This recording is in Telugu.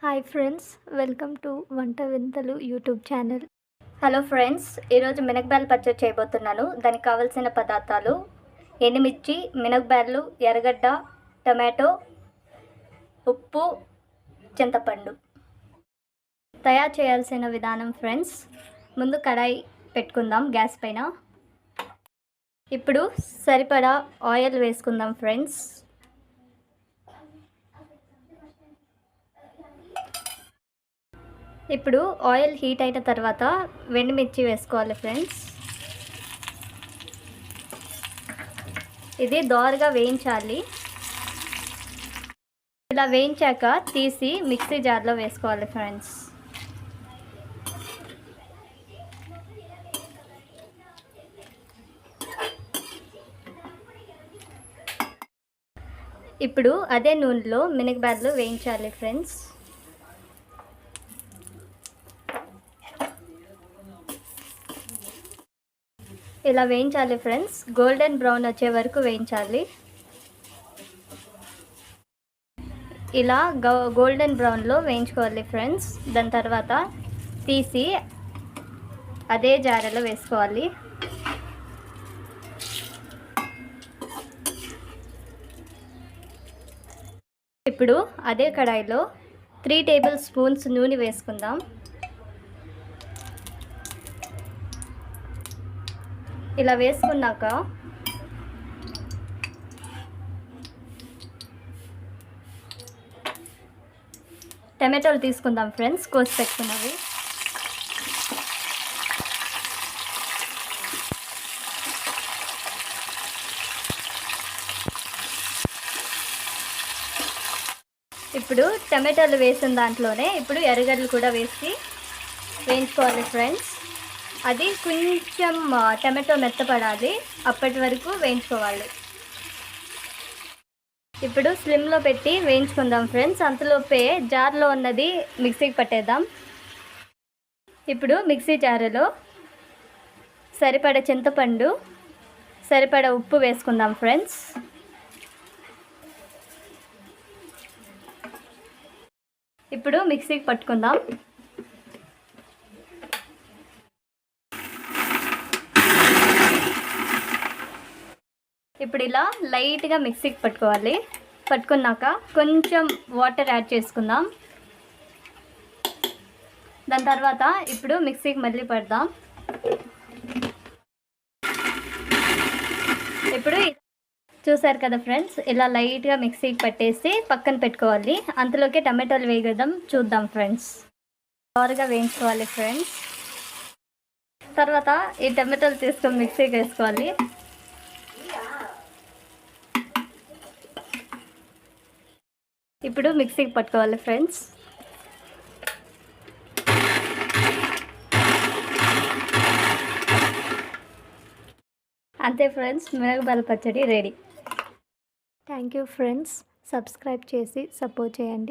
హాయ్ ఫ్రెండ్స్, వెల్కమ్ టు వంట వింతలు యూట్యూబ్ ఛానల్. హలో ఫ్రెండ్స్, ఈరోజు మినపగాయల పచ్చడి చేయబోతున్నాను. దానికి కావాల్సిన పదార్థాలు: ఎండుమిర్చి, మినపగాయలు, ఎర్రగడ్డ, టమాటో, ఉప్పు, చింతపండు. తయారు చేయాల్సిన విధానం ఫ్రెండ్స్, ముందు కడాయి పెట్టుకుందాం గ్యాస్ పైన. ఇప్పుడు సరిపడా ఆయిల్ వేసుకుందాం ఫ్రెండ్స్. ఇప్పుడు ఆయిల్ హీట్ అయిన తర్వాత ఎండుమిర్చి వేసుకోవాలి ఫ్రెండ్స్. ఇది దోరగా వేయించాలి. ఇలా వేయించాక తీసి మిక్సీ జార్లో వేసుకోవాలి ఫ్రెండ్స్. ఇప్పుడు అదే నూనెలో మినపగాయలు వేయించాలి ఫ్రెండ్స్. ఇలా వేయించాలి ఫ్రెండ్స్, గోల్డెన్ బ్రౌన్ వచ్చే వరకు వేయించాలి. ఇలా గోల్డెన్ బ్రౌన్లో వేయించుకోవాలి ఫ్రెండ్స్. దాని తర్వాత తీసి అదే జారలో వేసుకోవాలి. ఇప్పుడు అదే కడాయిలో 3 టేబుల్ స్పూన్స్ నూనె వేసుకుందాం. ఇలా వేసుకున్నాక టమాటోలు తీసుకుందాం ఫ్రెండ్స్, కోసి పెట్టుకున్నవి. ఇప్పుడు టమాటోలు వేసిన దాంట్లోనే ఇప్పుడు ఎర్రగడ్డలు కూడా వేసి వేయించుకోవాలి ఫ్రెండ్స్. అది కొంచెం టమాటో మెత్తపడాలి, అప్పటి వరకు వేయించుకోవాలి. ఇప్పుడు స్లిమ్లో పెట్టి వేయించుకుందాం ఫ్రెండ్స్. అంతలోపే జార్లో ఉన్నది మిక్సీకి పట్టేద్దాం. ఇప్పుడు మిక్సీ జారులో సరిపడ చింతపండు, సరిపడ ఉప్పు వేసుకుందాం ఫ్రెండ్స్. ఇప్పుడు మిక్సీకి పట్టుకుందాం. ఇప్పుడు ఇలా లైట్గా మిక్సీకి పట్టుకోవాలి. పట్టుకున్నాక కొంచెం వాటర్ యాడ్ చేసుకుందాం. దాని తర్వాత ఇప్పుడు మిక్సీకి మళ్ళీ పడదాం. ఇప్పుడు చూసారు కదా ఫ్రెండ్స్, ఇలా లైట్గా మిక్సీకి పట్టేసి పక్కన పెట్టుకోవాలి. అంతలోకి టమాటోలు వేగడం చూద్దాం ఫ్రెండ్స్. త్వరగా వేయించుకోవాలి ఫ్రెండ్స్. తర్వాత ఈ టమాటోలు తీసుకొని మిక్సీకి వేసుకోవాలి. ఇప్పుడు మిక్సీకి పట్టుకోవాలి ఫ్రెండ్స్. అంతే ఫ్రెండ్స్, మినపగాయల పచ్చడి ready. Thank you friends, subscribe చేసి సపోర్ట్ చేయండి.